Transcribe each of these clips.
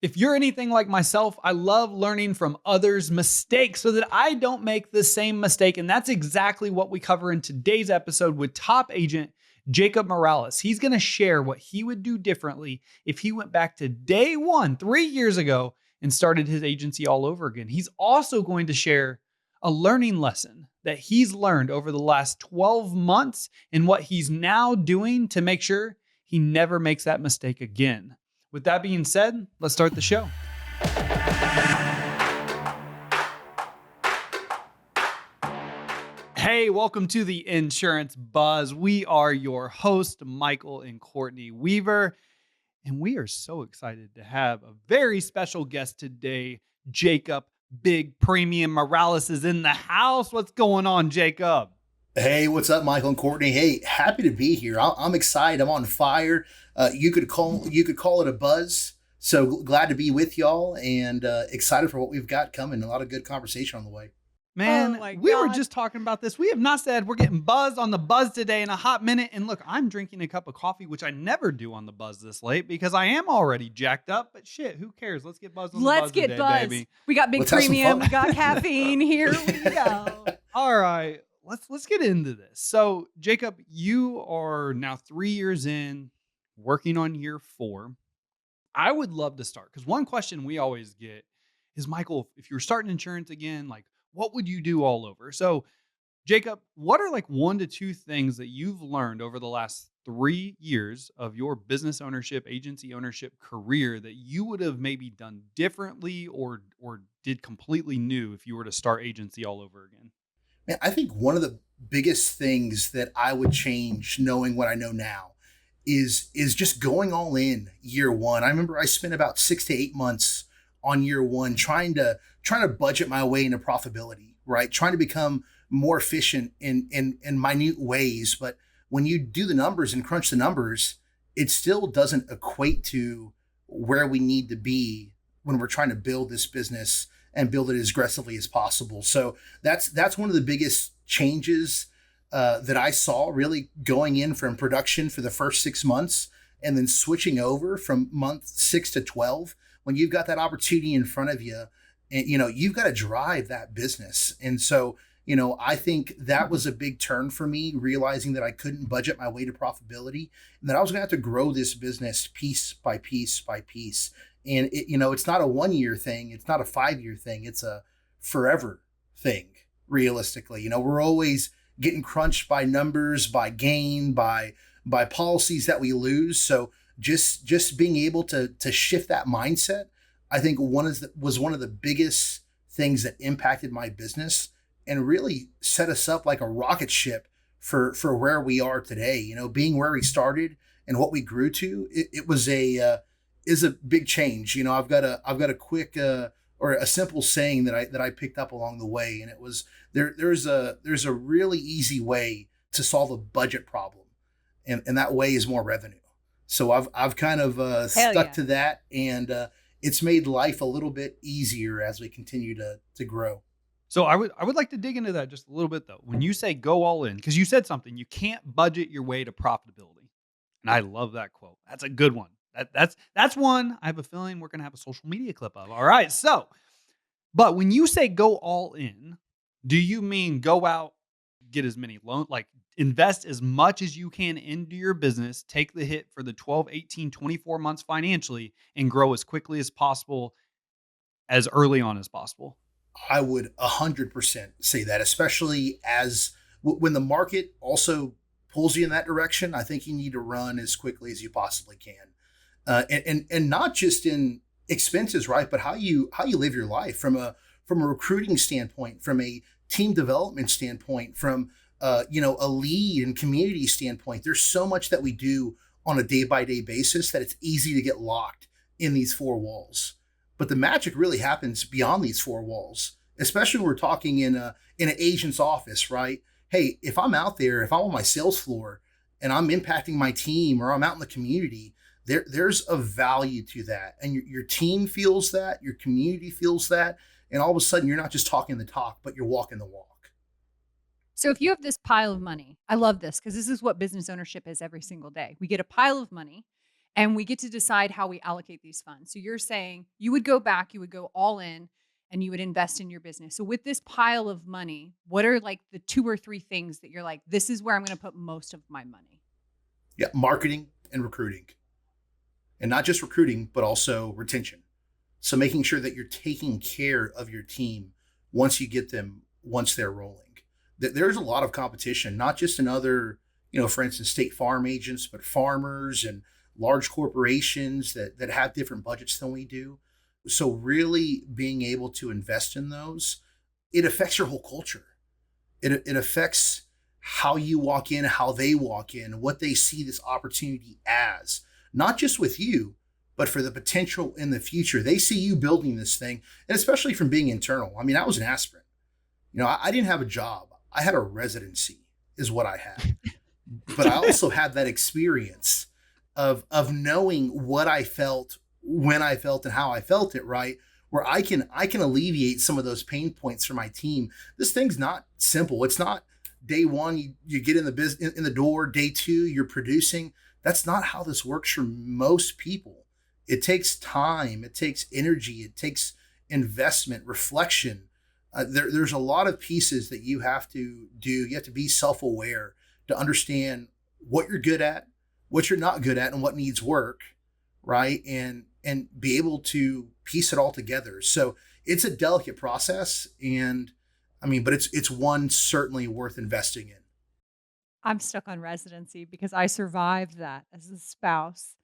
If you're anything like myself, I love learning from others' mistakes so that I don't make the same mistake. And that's exactly what we cover in today's episode with top agent Jacob Morales. He's going to share what he would do differently if he went back to day one, 3 years ago, and started his agency all over again. He's also going to share a learning lesson that he's learned over the last 12 months and what he's now doing to make sure he never makes that mistake again. With that being said, let's start the show. Hey, welcome to the Insurance Buzz. We are your hosts, Michael and Courtney Weaver, and we are so excited to have a very special guest today. Jacob Big Premium Morales is in the house. What's going on, Jacob? Hey, what's up, Michael and Courtney? Hey, happy to be here. I'm excited. I'm on fire. You could call it a buzz. So glad to be with y'all and excited for what we've got coming. A lot of good conversation on the way. Man, Oh my we were God. just talking about this. We have not said we're getting buzzed on the buzz today in a hot minute. And look, I'm drinking a cup of coffee, which I never do on the buzz this late because I am already jacked up. But shit, who cares? Let's get buzzed on the Let's buzz get today, buzzed. baby. We got big Let's have some premium. fun. We got caffeine. Here we go. All right, let's get into this. So, Jacob, you are now 3 years in, working on year 4. I would love to start because one question we always get is, Michael, if you were starting insurance again, like what would you do all over? So, Jacob, what are like 1 to 2 things that you've learned over the last 3 years of your business ownership, agency ownership career that you would have maybe done differently or did completely new if you were to start agency all over again? Man, I think one of the biggest things that I would change knowing what I know now is just going all in year one. I remember I spent about 6 to 8 months on year one trying to budget my way into profitability, right? Trying to become more efficient in minute ways. But when you do the numbers and crunch the numbers, it still doesn't equate to where we need to be when we're trying to build this business and build it as aggressively as possible. So that's one of the biggest changes that I saw, really going in from production for the first 6 months and then switching over from month 6 to 12. When you've got that opportunity in front of you, and you've got to drive that business. And so I think that was a big turn for me, realizing that I couldn't budget my way to profitability and that I was going to have to grow this business piece by piece by piece. And it's not a 1 year thing. It's not a 5 year thing. It's a forever thing. Realistically, we're always getting crunched by numbers, by gain, by policies that we lose. So just being able to shift that mindset, I think was one of the biggest things that impacted my business and really set us up like a rocket ship for where we are today. Being where we started and what we grew to, it was is a big change. I've got a quick or a simple saying that I picked up along the way, and it was there's a really easy way to solve a budget problem, and that way is more revenue. So I've kind of Hell stuck yeah. to that, and it's made life a little bit easier as we continue to grow. So I would like to dig into that just a little bit though. When you say go all in, because you said something, you can't budget your way to profitability. And I love that quote. That's a good one. That's one I have a feeling we're gonna have a social media clip of. All right. So, but when you say go all in, do you mean go out, get as many loans, like invest as much as you can into your business, take the hit for the 12, 18, 24 months financially, and grow as quickly as possible, as early on as possible? I would 100% say that, especially as when the market also pulls you in that direction. I think you need to run as quickly as you possibly can, and not just in expenses, right? But how you live your life from a recruiting standpoint, from a team development standpoint, from a lead and community standpoint. There's so much that we do on a day by day basis that it's easy to get locked in these four walls. But the magic really happens beyond these four walls, especially when we're talking in an agent's office, right? Hey, if I'm out there, if I'm on my sales floor and I'm impacting my team or I'm out in the community, there's a value to that. And your team feels that, your community feels that. And all of a sudden, you're not just talking the talk, but you're walking the walk. So if you have this pile of money, I love this because this is what business ownership is every single day. We get a pile of money and we get to decide how we allocate these funds. So you're saying you would go back, you would go all in, and you would invest in your business. So with this pile of money, what are like the 2 or 3 things that you're like, this is where I'm going to put most of my money? Yeah, marketing and recruiting. And not just recruiting, but also retention. So making sure that you're taking care of your team once you get them, once they're rolling. There's a lot of competition, not just in other, for instance, state farm agents, but farmers and large corporations that have different budgets than we do. So really being able to invest in those, it affects your whole culture. It affects how you walk in, how they walk in, what they see this opportunity as, not just with you, but for the potential in the future. They see you building this thing, and especially from being internal. I mean, I was an aspirant. I didn't have a job. I had a residency is what I had. But I also had that experience of knowing what I felt, when I felt, and how I felt it, right? Where I can alleviate some of those pain points for my team. This thing's not simple. It's not day one, you get in the business in the door, day two, you're producing. That's not how this works for most people. It takes time, it takes energy, it takes investment, reflection. There's a lot of pieces that you have to do. You have to be self-aware to understand what you're good at, what you're not good at, and what needs work, right? And be able to piece it all together. So it's a delicate process, and but it's one certainly worth investing in. I'm stuck on residency because I survived that as a spouse.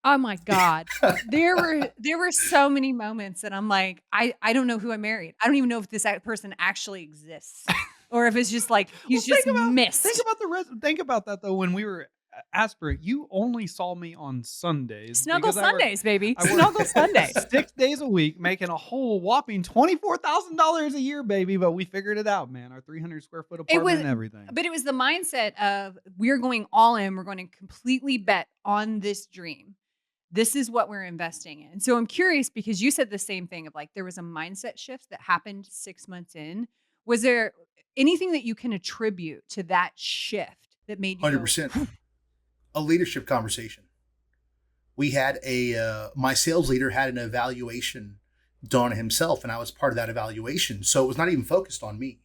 Oh my God. There were so many moments that I'm like, I don't know who I married. I don't even know if this person actually exists or if it's just like he's just missed. Think about that though. When we were aspirant, you only saw me on Sundays. Snuggle Sundays, baby. I worked Snuggle Sundays. 6 days a week, making a whole whopping $24,000 a year, baby. But we figured it out, man. Our 300 square foot apartment and everything. But it was the mindset of we're going all in. We're going to completely bet on this dream. This is what we're investing in. So I'm curious because you said the same thing of like there was a mindset shift that happened 6 months in. Was there anything that you can attribute to that shift that made you 100%. A leadership conversation. We had my sales leader had an evaluation done on himself, and I was part of that evaluation. So it was not even focused on me.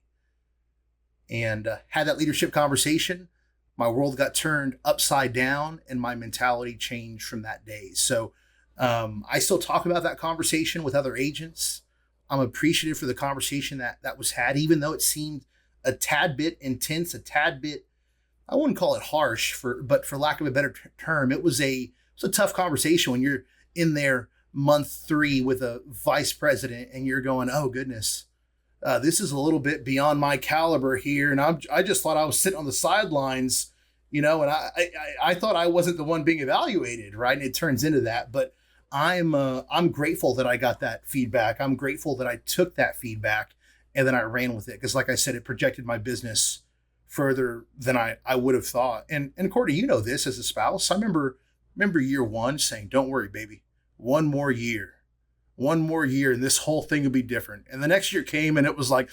And had that leadership conversation. My world got turned upside down and my mentality changed from that day. So I still talk about that conversation with other agents. I'm appreciative for the conversation that was had, even though it seemed a tad bit intense, a tad bit, I wouldn't call it harsh, but for lack of a better term, it was a tough conversation when you're in there month 3 with a vice president and you're going, oh goodness, this is a little bit beyond my caliber here. And I just thought I was sitting on the sidelines, and I thought I wasn't the one being evaluated, right? And it turns into that. But I'm grateful that I got that feedback. I'm grateful that I took that feedback and then I ran with it. Because like I said, it projected my business further than I would have thought. And Cordy, this as a spouse, I remember year 1 saying, don't worry, baby, one more year and this whole thing will be different. And the next year came and it was like,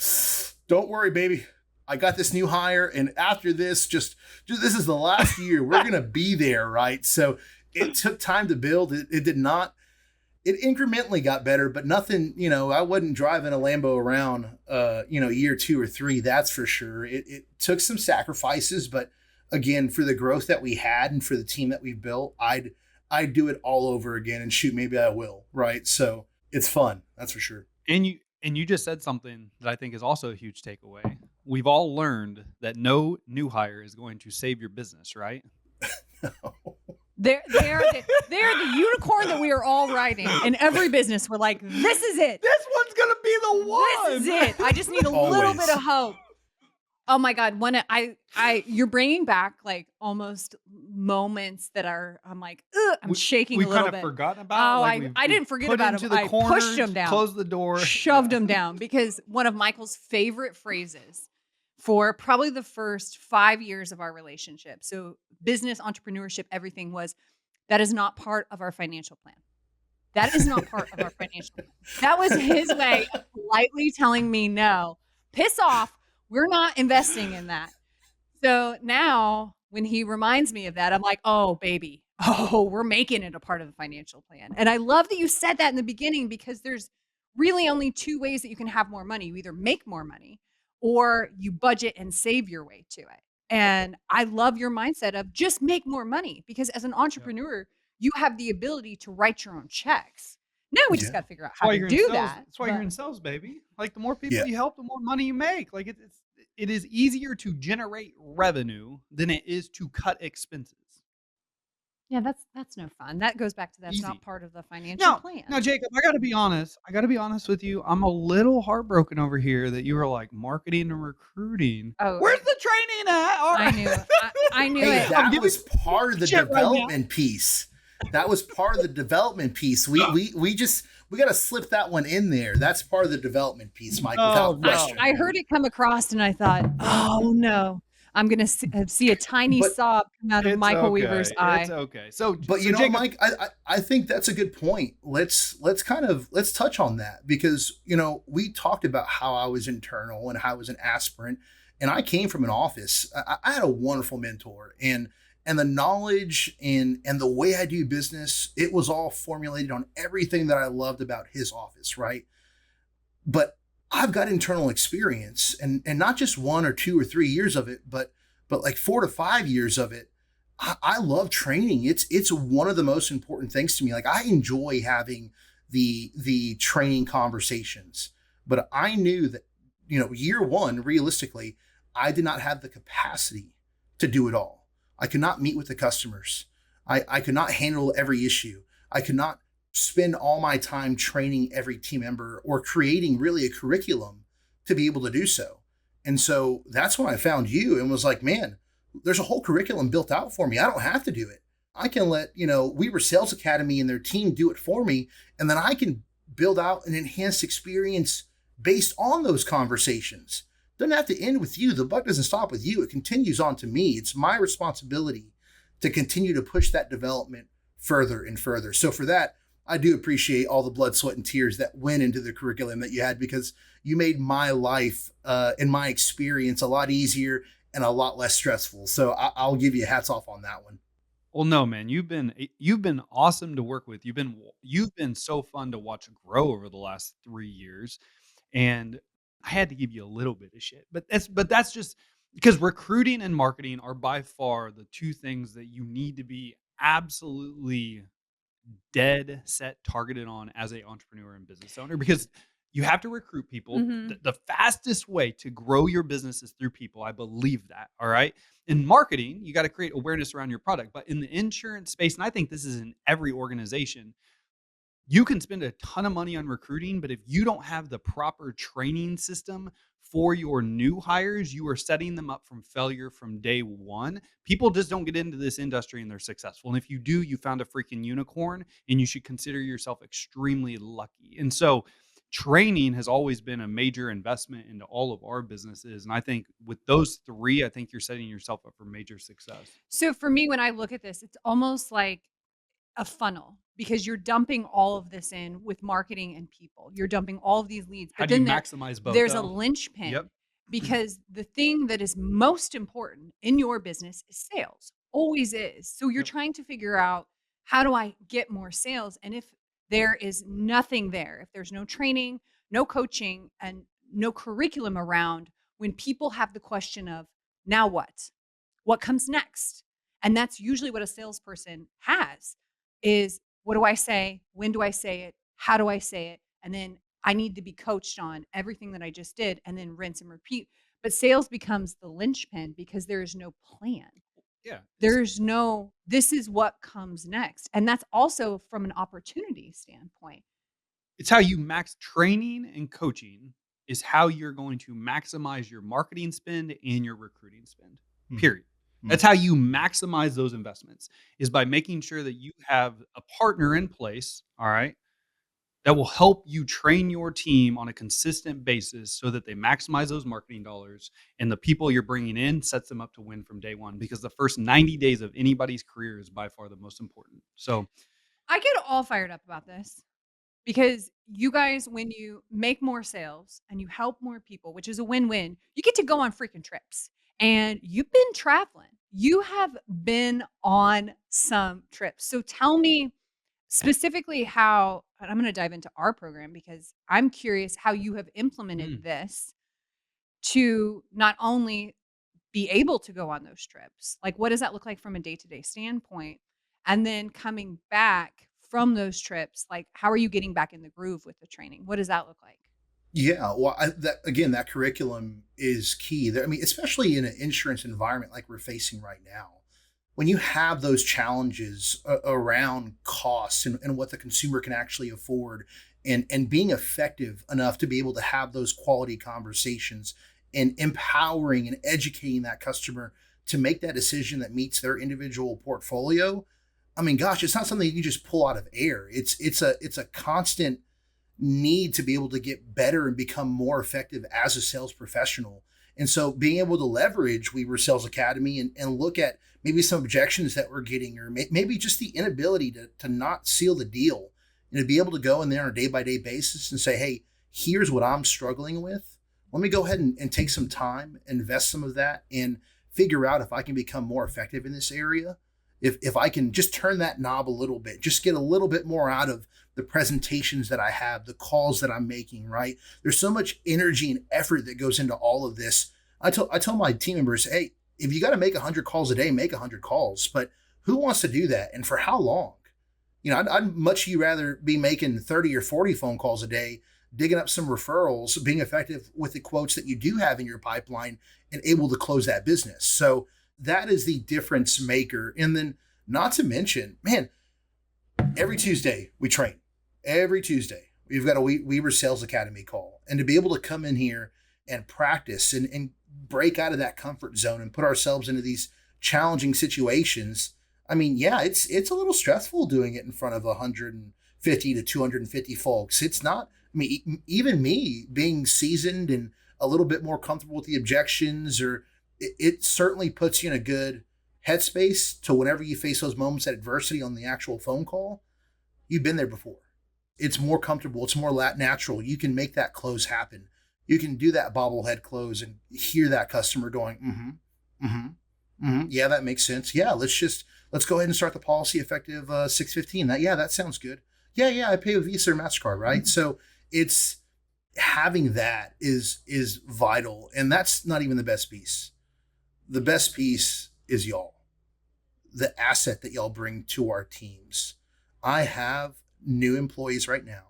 don't worry, baby, I got this new hire. And after this, just this is the last year. We're going to be there. Right. So it took time to build. It did not, it incrementally got better, but nothing, I wasn't driving a Lambo around, year 2 or 3, that's for sure. It took some sacrifices, but again, for the growth that we had and for the team that we've built, I'd do it all over again, and shoot, maybe I will. Right. So it's fun. That's for sure. And you just said something that I think is also a huge takeaway. We've all learned that no new hire is going to save your business, right? No. They are the unicorn that we are all riding in every business. We're like, this is it. This one's going to be the one. This is it. I just need a little bit of hope. Oh my God. You're bringing back like almost moments that I'm like, I'm shaking a little bit. We've kind of forgotten about. Oh, I didn't forget about them. I pushed them down. Closed the door. Shoved them down because one of Michael's favorite phrases for probably the first 5 years of our relationship. So business, entrepreneurship, everything was, that is not part of our financial plan. That is not part of our financial plan. That was his way of politely telling me, no, piss off. We're not investing in that. So now when he reminds me of that, I'm like, oh, baby, Oh, we're making it a part of the financial plan. And I love that you said that in the beginning because there's really only 2 ways that you can have more money. You either make more money or you budget and save your way to it. And I love your mindset of just make more money because as an Yep. entrepreneur, you have the ability to write your own checks. Now we just Yeah. got to figure out That's how why to you're in do sales. that. That's why you're But in sales, baby. Like the more people Yeah. you help, the more money you make. Like it is easier to generate revenue than it is to cut expenses. yeah, that's no fun. That goes back to that's not Easy. part of the financial Now, plan. Jacob, I gotta be honest. I gotta be honest with you. I'm a little heartbroken over here that you were like marketing and recruiting. Oh, Where's the training at? All I right. knew I knew Hey, it. I'm that giving was part of you the shit right now. development piece. That was part of the development piece. We got to slip that one in there. That's part of the development piece, Mike, Oh without I question. no. I heard it come across and I thought, "Oh, no. I'm gonna see a tiny But sob come out of It's Michael Weaver's okay. It's eye." okay. So but so you know what, Jacob, Mike, I think that's a good point. Let's touch on that because we talked about how I was internal and how I was an aspirant, and I came from an office. I had a wonderful mentor, and the knowledge and the way I do business, it was all formulated on everything that I loved about his office, right? But I've got internal experience, and not just 1 or 2 or 3 years of it, but like 4 to 5 years of it. I love training. It's one of the most important things to me. Like I enjoy having the training conversations, but I knew that year one, realistically, I did not have the capacity to do it all. I could not meet with the customers. I could not handle every issue. I could not spend all my time training every team member or creating really a curriculum to be able to do so. And so that's when I found you and was like, man, there's a whole curriculum built out for me. I don't have to do it. I can let, We Were Sales Academy and their team do it for me. And then I can build out an enhanced experience based on those conversations. Doesn't have to end with you. The buck doesn't stop with you. It continues on to me. It's my responsibility to continue to push that development further and further. So for that, I do appreciate all the blood, sweat, and tears that went into the curriculum that you had because you made my life and my experience a lot easier and a lot less stressful. So I'll give you hats off on that one. well, no, man, you've been awesome to work with. You've been so fun to watch grow over the last 3 years, and I had to give you a little bit of shit, but that's just because recruiting and marketing are by far the two things that you need to be absolutely dead set targeted on as a entrepreneur and business owner because you have to recruit people. Mhm. The fastest way to grow your business is through people. I believe that. All right. In marketing, you got to create awareness around your product. But in the insurance space, and I think this is in every organization, you can spend a ton of money on recruiting, but if you don't have the proper training system for your new hires, you are setting them up from failure from day one. People just don't get into this industry and they're successful. And if you do, you found a freaking unicorn and you should consider yourself extremely lucky. And so, training has always been a major investment into all of our businesses. And I think with those three, I think you're setting yourself up for major success. So for me, when I look at this, it's almost like a funnel because you're dumping all of this in with marketing and people. You're dumping all of these leads, How but do you then maximize both, there's a though? Yep. linchpin because the thing that is most important in your business is sales. Always is. So you're Yep. trying to figure out how do I get more sales? And if there is nothing there, if there's no training, no coaching, and no curriculum around, when people have the question of now what? What comes next? And that's usually what a salesperson has is what do I say? When do I say it? How do I say it? And then I need to be coached on everything that I just did and then rinse and repeat. But sales becomes the linchpin because there is no plan. Yeah. There's no, this is what comes next. And that's also from an opportunity standpoint. It's how you max training and coaching is how you're going to maximize your marketing spend and your recruiting spend. Mhm. Period. That's how you maximize those investments is by making sure that you have a partner in place, all right, that will help you train your team on a consistent basis so that they maximize those marketing dollars and the people you're bringing in sets them up to win from day one because the first 90 days of anybody's career is by far the most important. So, I get all fired up about this. Because you guys, when you make more sales and you help more people, which is a win-win, you get to go on freaking trips. And you've been traveling. you have been on some trips. So tell me specifically how, and I'm going to dive into our program because I'm curious how you have implemented Mm. this to not only be able to go on those trips. Like, what does that look like from a day-to-day standpoint? And then coming back from those trips, like, how are you getting back in the groove with the training? What does that look like? Yeah, well, that again, that curriculum is key. I mean, especially in an insurance environment like we're facing right now, when you have those challenges around costs and what the consumer can actually afford, and being effective enough to be able to have those quality conversations and empowering and educating that customer to make that decision that meets their individual portfolio. I mean, gosh, it's not something you just pull out of air. It's a constant need to be able to get better and become more effective as a sales professional. And so being able to leverage Weaver Sales Academy and look at maybe some objections that we're getting, or maybe just the inability to not seal the deal, and to be able to go in there on a day by day basis and say, hey, here's what I'm struggling with. Let me go ahead and take some time, invest some of that, and figure out if I can become more effective in this area. If I can just turn that knob a little bit, just get a little bit more out of the presentations that I have, the calls that I'm making, right? There's so much energy and effort that goes into all of this. I tell my team members, hey, if you got to make 100 calls a day, make 100 calls. But who wants to do that, and for how long? I'd much you rather be making 30 or 40 phone calls a day, digging up some referrals, being effective with the quotes that you do have in your pipeline, and able to close that business. So that is the difference maker. And then, not to mention, man, every Tuesday we train. Every Tuesday we've got a Weaver Sales Academy call, and to be able to come in here and practice and break out of that comfort zone and put ourselves into these challenging situations. I mean, yeah, it's a little stressful doing it in front of 150 to 250 folks. It's not. I mean, even me being seasoned and a little bit more comfortable with the objections, or it certainly puts you in a good headspace to whenever you face those moments of adversity on the actual phone call. You've been there before. It's more comfortable. It's more natural. You can make that close happen. You can do that bobblehead close and hear that customer going, yeah, that makes sense. Yeah, let's go ahead and start the policy effective 6/15. That sounds good. Yeah, I pay with Visa or MasterCard, right? Mm-hmm. So it's having that is vital, and that's not even the best piece. The best piece is y'all, the asset that y'all bring to our teams. I have new employees right now,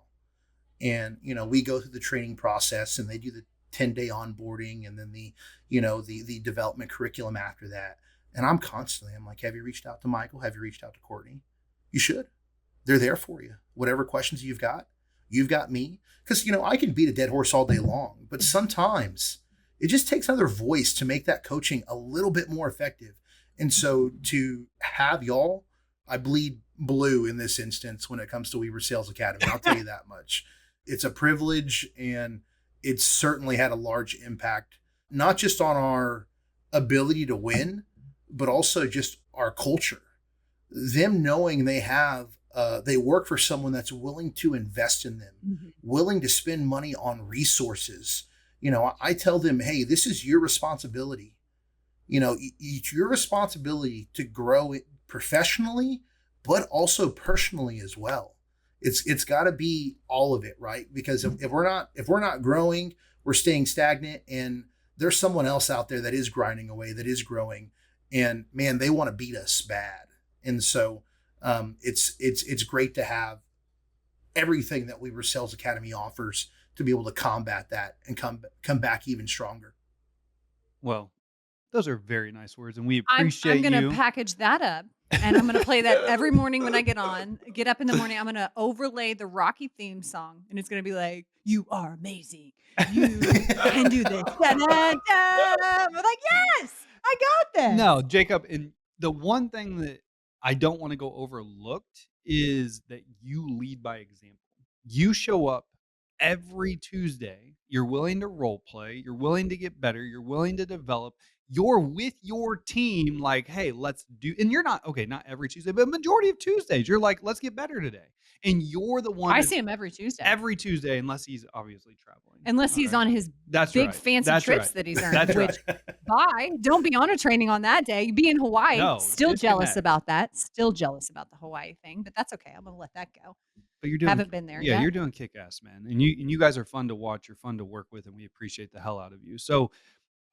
and we go through the training process, and they do the 10-day onboarding, and then the development curriculum after that. And I'm like, have you reached out to Michael? Have you reached out to Courtney? You should. They're there for you. Whatever questions you've got me. Because I can beat a dead horse all day long, but sometimes it just takes another voice to make that coaching a little bit more effective. And so to have y'all, I bleed blue in this instance when it comes to Weaver Sales Academy. I'll tell you that much. It's a privilege, and it's certainly had a large impact, not just on our ability to win, but also just our culture. Them knowing they work for someone that's willing to invest in them, mm-hmm. willing to spend money on resources. I tell them, hey, this is your responsibility. It's your responsibility to grow it professionally, but also personally as well. It's got to be all of it, right? Because if we're not growing, we're staying stagnant, and there's someone else out there that is grinding away, that is growing, and man, they want to beat us bad. And so it's great to have everything that Weaver Sales Academy offers to be able to combat that and come back even stronger. Well, those are very nice words, and we I'm appreciate gonna you. package that up, and I'm gonna play that every morning when I get up in the morning. I'm gonna overlay the Rocky theme song, and it's gonna be like, "You are amazing. You can do this." Da, da, da. I'm like, "Yes, I got this." No, Jacob, and the one thing that I don't wanna go overlooked is that you lead by example. You show up every Tuesday, you're willing to role play, you're willing to get better, you're willing to develop, you're with your team like, "Hey, let's do," and you're not okay, not every Tuesday, but majority of Tuesdays, you're like, "Let's get better today." And you're the one I that's see him every Tuesday, every Tuesday, unless he's obviously traveling. unless he's Okay. on his That's big right. fancy That's trips right. that he's earned, That's which right. bye. Don't be on a training on that day. Be in Hawaii. No, Still jealous disconnect. about that. Still jealous about the Hawaii thing, but that's okay. I'm gonna let that go. But you're doing Haven't been there yeah, yet. you're doing kick-ass, man, and you guys are fun to watch, you're fun to work with, and we appreciate the hell out of you. So,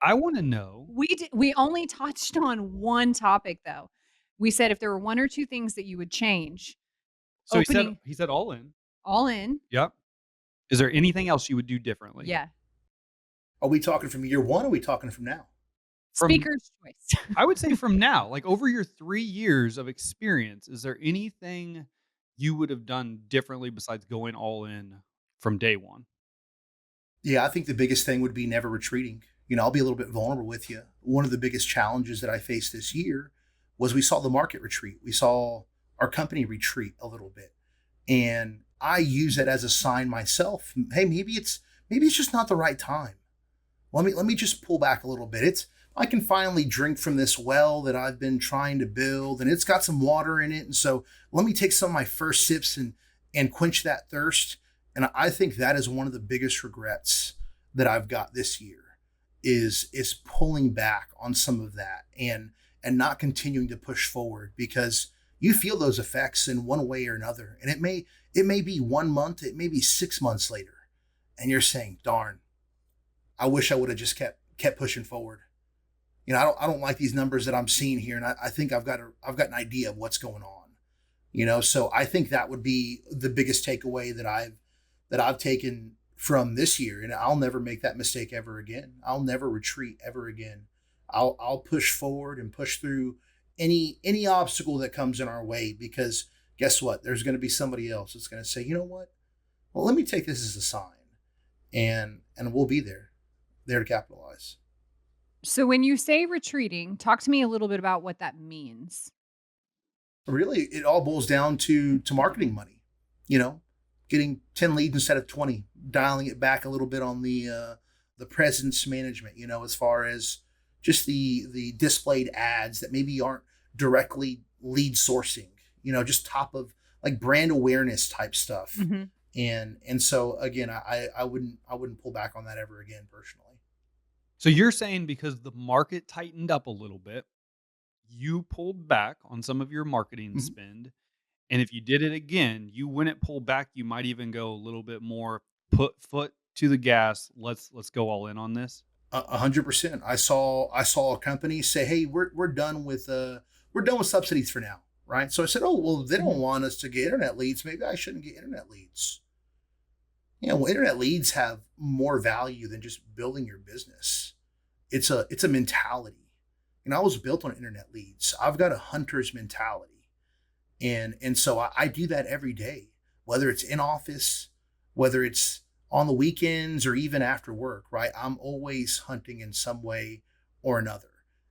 I wanna know We only touched on one topic though. We said if there were one or two things that you would change, so opening he said all in. all in. Yep. Is there anything else you would do differently? Yeah. Are we talking from year one? Or are we talking from now? From Speaker's choice. I would say from now, like, over your 3 years of experience, is there anything you would have done differently besides going all in from day one? Yeah, I think the biggest thing would be never retreating. I'll be a little bit vulnerable with you. One of the biggest challenges that I faced this year was we saw the market retreat. We saw our company retreat a little bit. And I use it as a sign myself. Hey, maybe it's just not the right time. Let me just pull back a little bit. I can finally drink from this well that I've been trying to build, and it's got some water in it. And so let me take some of my first sips and quench that thirst. And I think that is one of the biggest regrets that I've got this year is pulling back on some of that and not continuing to push forward, because you feel those effects in one way or another. And it may be 1 month, it may be 6 months later, and you're saying, darn, I wish I would have just kept pushing forward. I don't like these numbers that I'm seeing here, and I think I've got an idea of what's going on. So I think that would be the biggest takeaway that I've taken from this year, and I'll never make that mistake ever again. I'll never retreat ever again. I'll push forward and push through any obstacle that comes in our way, because guess what? There's going to be somebody else that's going to say, you know what? Well, let me take this as a sign, and we'll be there to capitalize. So when you say retreating, talk to me a little bit about what that means. Really, it all boils down to marketing money. You know, getting 10 leads instead of 20, dialing it back a little bit on the presence management. As far as just the displayed ads that maybe aren't directly lead sourcing. Just top of like brand awareness type stuff. Mhm. And so again, I wouldn't pull back on that ever again personally. So you're saying because the market tightened up a little bit, you pulled back on some of your marketing Mhm. spend, and if you did it again, you wouldn't pull back, you might even go a little bit more, put foot to the gas, let's go all in on this? 100%. I saw a company say, "Hey, we're done with subsidies for now." Right. So I said, "Oh, well, they don't Mhm. want us to get internet leads. Maybe I shouldn't get internet leads." Well, internet leads have more value than just building your business. It's a mentality. I was built on internet leads. I've got a hunter's mentality. And so I do that every day, whether it's in office, whether it's on the weekends or even after work, right? I'm always hunting in some way or another.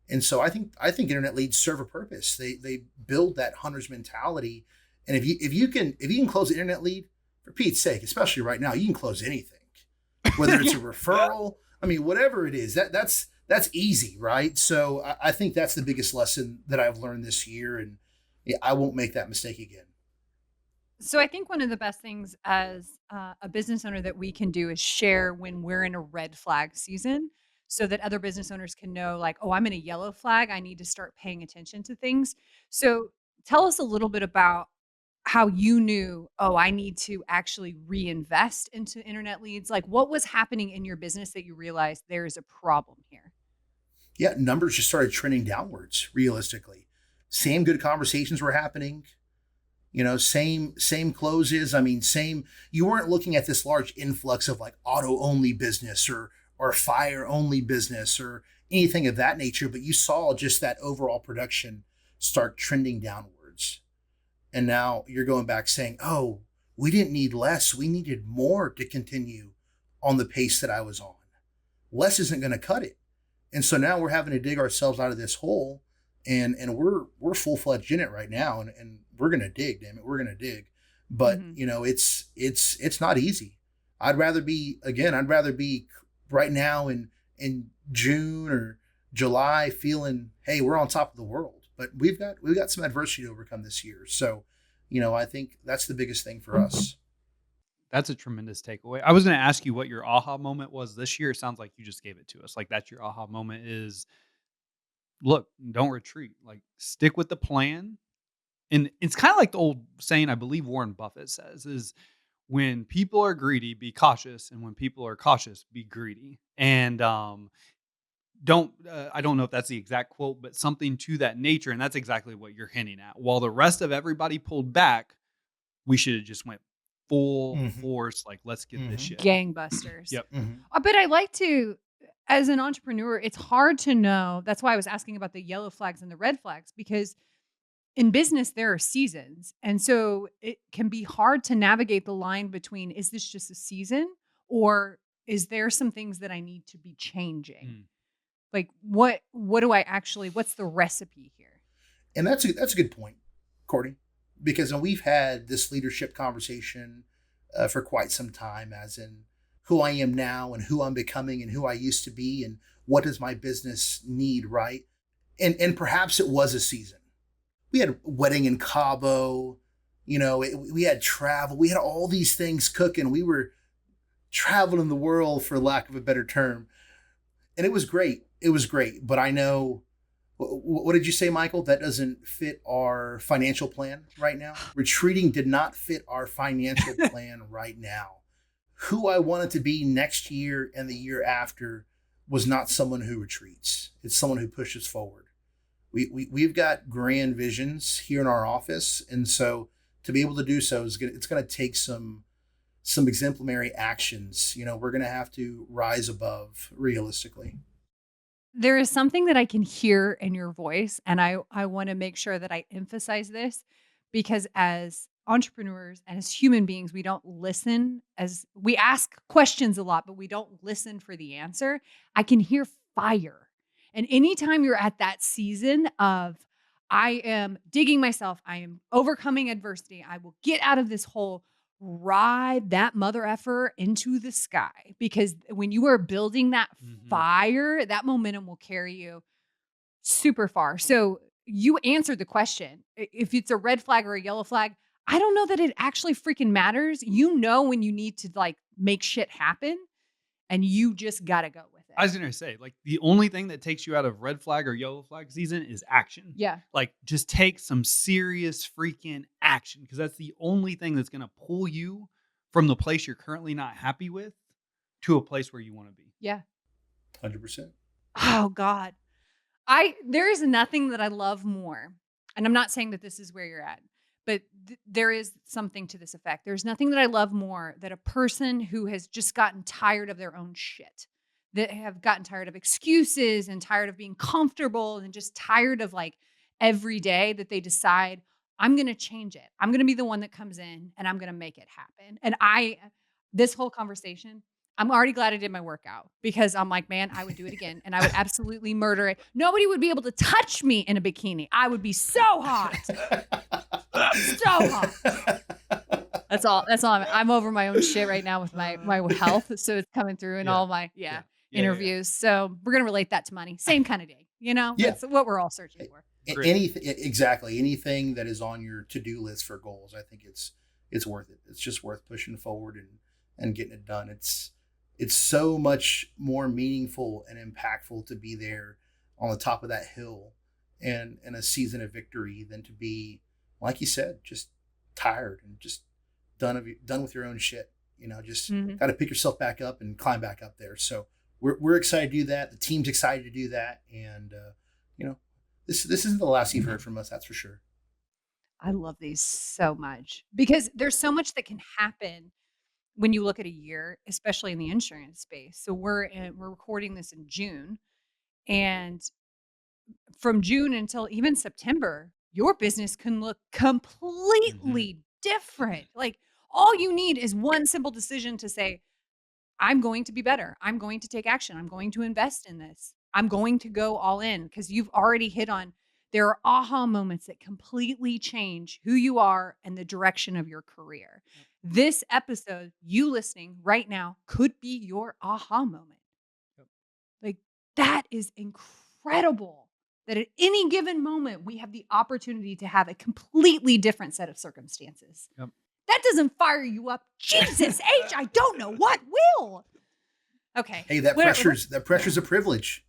And so I think internet leads serve a purpose. They build that hunter's mentality. And if you can close an internet lead, for Pete's sake, especially right now, you can close anything. Whether it's a referral, I mean, whatever it is, that's easy, right? So I think that's the biggest lesson that I've learned this year, and yeah, I won't make that mistake again. So I think one of the best things as a business owner that we can do is share when we're in a red flag season so that other business owners can know like, oh, I'm in a yellow flag. I need to start paying attention to things. So tell us a little bit about how you knew, oh, I need to actually reinvest into internet leads. Like what was happening in your business that you realized there's a problem here? Yeah, numbers just started trending downwards. Realistically, same good conversations were happening. Same closes. I mean, same. You weren't looking at this large influx of like auto only business or fire only business or anything of that nature, but you saw just that overall production start trending downwards. And now you're going back saying, "Oh, we didn't need less. We needed more to continue on the pace that I was on. Less isn't going to cut it." And so now we're having to dig ourselves out of this hole, and we're full fledged in it right now, and we're gonna dig, damn it, we're gonna dig. But Mhm. it's not easy. I'd rather be right now in June or July feeling, hey, we're on top of the world. But we've got some adversity to overcome this year. So, I think that's the biggest thing for us. That's a tremendous takeaway. I was gonna ask you what your aha moment was this year. It sounds like you just gave it to us. Like, that's your aha moment is, look, don't retreat. Like, stick with the plan. And it's kinda like the old saying I believe Warren Buffett says is, "When people are greedy, be cautious, and when people are cautious, be greedy." And, I don't know if that's the exact quote, but something to that nature, and that's exactly what you're hinting at. While the rest of everybody pulled back, we should have just went full Hmm. force, like, "Let's get this Hmm. shit." Gangbusters. Yep. Hmm. But I like to, as an entrepreneur, it's hard to know. That's why I was asking about the yellow flags and the red flags, because in business, there are seasons. And so it can be hard to navigate the line between, is this just a season, or is there some things that I need to be changing? Mm. Like what do I actually, what's the recipe here? And that's a good point, Courtney, because we've had this leadership conversation for quite some time, as in who I am now and who I'm becoming and who I used to be and what does my business need, right? And perhaps it was a season. We had a wedding in Cabo, we had travel, we had all these things cooking. We were traveling the world, for lack of a better term, and it was great. It was great, but I know. What did you say, Michael? That doesn't fit our financial plan right now. Retreating did not fit our financial plan right now. Who I wanted to be next year and the year after was not someone who retreats. It's someone who pushes forward. We've got grand visions here in our office, and so to be able to do so it's going to take some exemplary actions. We're going to have to rise above realistically. There is something that I can hear in your voice, and I want to make sure that I emphasize this, because as entrepreneurs and as human beings, we don't listen. As we ask questions a lot, but we don't listen for the answer. I can hear fire. And anytime you're at that season of, I am digging myself, I am overcoming adversity, I will get out of this hole, ride that mother effer into the sky, because when you are building that Mhm. fire, that momentum will carry you super far. So you answered the question. If it's a red flag or a yellow flag, I don't know that it actually freaking matters. You know when you need to like make shit happen, and you just got to go with I it. was gonna say, like, the only thing that takes you out of red flag or yellow flag season is action. Yeah. Like, just take some serious freaking action, because that's the only thing that's gonna pull you from the place you're currently not happy with to a place where you wanna be. Yeah. 100%. Oh God. There is nothing that I love more, and I'm not saying that this is where you're at, but there is something to this effect. There's nothing that I love more than a person who has just gotten tired of their own shit, that have gotten tired of excuses and tired of being comfortable and just tired of like every day that they decide, I'm going to change it. I'm going to be the one that comes in and I'm going to make it happen. And this whole conversation, I'm already glad I did my workout, because I'm like, man, I would do it again and I would absolutely murder it. Nobody would be able to touch me in a bikini. I would be so hot. So hot. That's all. That's all. I'm over my own shit right now with my health. So it's coming through in Yeah. all my Yeah. Yeah. interviews. So we're gonna relate that to money. Same kind of day. Yeah. That's what we're all searching for. Great. Anything, exactly, anything that is on your to-do list for goals, I think it's worth it. It's just worth pushing forward and getting it done. It's so much more meaningful and impactful to be there on the top of that hill and in a season of victory than to be, like you said, just tired and just done with your own shit. Just Mhm. got to pick yourself back up and climb back up there. So we're excited to do that. The team's excited to do that, and you know this isn't the last you've heard from us. That's for sure. I love these so much, because there's so much that can happen when you look at a year, especially in the insurance space. So we're recording this in June, and from June until even September, your business can look Mhm. completely different. Like, all you need is one simple decision to say, I'm going to be better. I'm going to take action. I'm going to invest in this. I'm going to go all in, because you've already hit on, there are aha moments that completely change who you are and the direction of your career. This episode, you listening right now, could be your aha moment. Yep. Like, that is incredible. incredible that at any given moment, we have the opportunity to have a completely different set of circumstances. Yep. That doesn't fire you up. Jesus H, I don't know what will. Okay. Hey, that pressure's a privilege.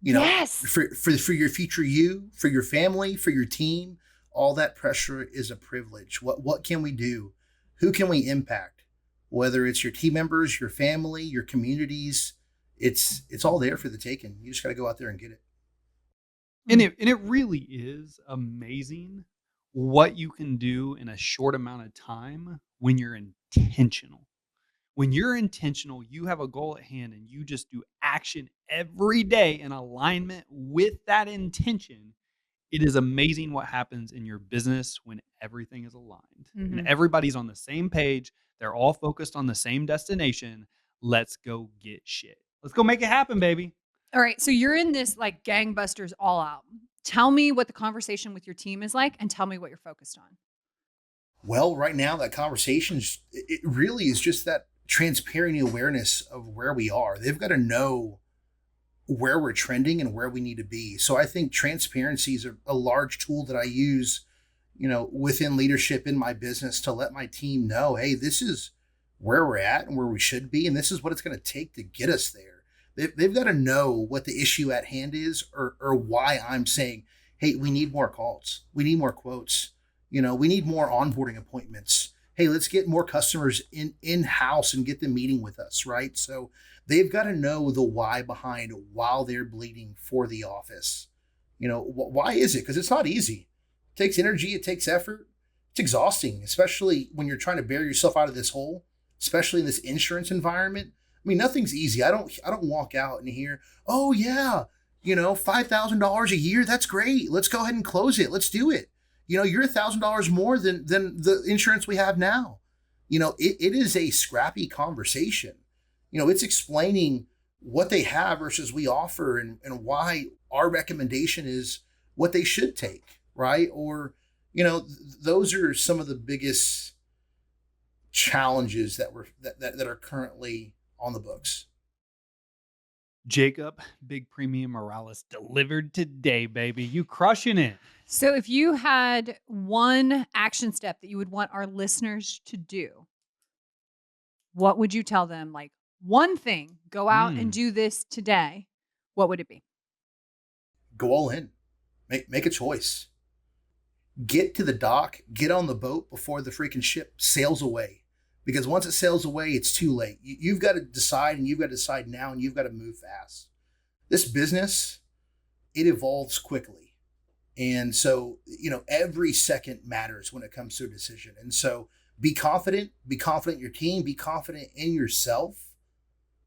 Yes. For your future you, for your family, for your team, all that pressure is a privilege. What can we do? Who can we impact? Whether it's your team members, your family, your communities, it's all there for the taking. You just got to go out there and get it. And it really is amazing what you can do in a short amount of time when you're intentional. When you're intentional, you have a goal at hand and you just do action every day in alignment with that intention. It is amazing what happens in your business when everything is aligned and everybody's on the same page. They're all focused on the same destination. Let's go get shit. Let's go make it happen, baby. All right. So you're in this like gangbusters all out. Tell me what the conversation with your team is like and tell me what you're focused on. Well, right now that conversation, it really is just that transparent awareness of where we are. They've got to know where we're trending and where we need to be. So I think transparency is a large tool that I use, within leadership in my business to let my team know, hey, this is where we're at and where we should be. And this is what it's going to take to get us there. They've got to know what the issue at hand is or why I'm saying, hey, we need more calls. We need more quotes. We need more onboarding appointments. Hey, let's get more customers in-house and get them meeting with us, right? So they've got to know the why behind while they're bleeding for the office. Why is it? Because it's not easy. It takes energy. It takes effort. It's exhausting, especially when you're trying to bear yourself out of this hole, especially in this insurance environment. I mean, nothing's easy. I don't walk out and hear, oh yeah, $5,000 a year. That's great. Let's go ahead and close it. Let's do it. You're $1,000 more than the insurance we have now. It is a scrappy conversation. It's explaining what they have versus we offer and why our recommendation is what they should take, right? Or, those are some of the biggest challenges that are currently on the books. Jacob, Big Premium Morales delivered today, baby. You crushing it. So if you had one action step that you would want our listeners to do, what would you tell them? Like one thing, go out and do this today. What would it be? Go all in. Make a choice. Get to the dock, get on the boat before the freaking ship sails away. Because once it sails away, it's too late. You've got to decide, and you've got to decide now, and you've got to move fast. This business, it evolves quickly. And so, every second matters when it comes to a decision. And so be confident in your team, be confident in yourself,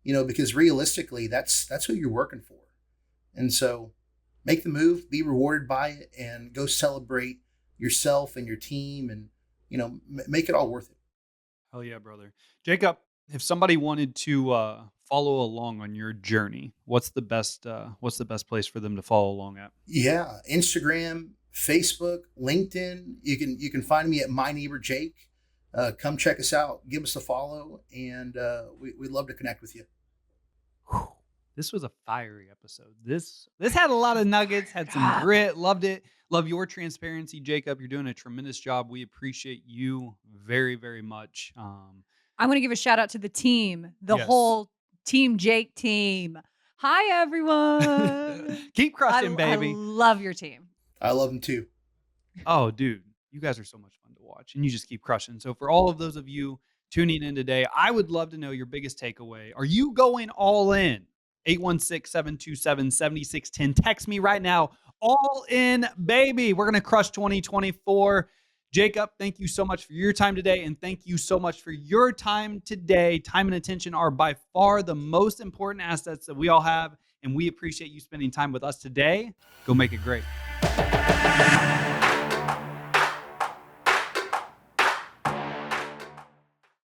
because realistically, that's who you're working for. And so make the move, be rewarded by it, and go celebrate yourself and your team and, make it all worth it. Hell yeah, brother. Jacob, if somebody wanted to follow along on your journey, what's the best place for them to follow along at? Yeah, Instagram, Facebook, LinkedIn. You can find me at My Neighbor Jake. Come check us out, give us a follow, and we'd love to connect with you. Whew. This was a fiery episode. This had a lot of nuggets, had some grit, loved it. Love your transparency, Jacob. You're doing a tremendous job. We appreciate you very, very much. I want to give a shout out to the team, whole Team Jake team. Hi, everyone. Keep crushing, baby. I love your team. I love them too. Oh, dude, you guys are so much fun to watch, and you just keep crushing. So for all of those of you tuning in today, I would love to know your biggest takeaway. Are you going all in? 816-727-7610. Text me right now. All in, baby. We're going to crush 2024. Jacob, thank you so much for your time today. And thank you so much for your time today. Time and attention are by far the most important assets that we all have. And we appreciate you spending time with us today. Go make it great.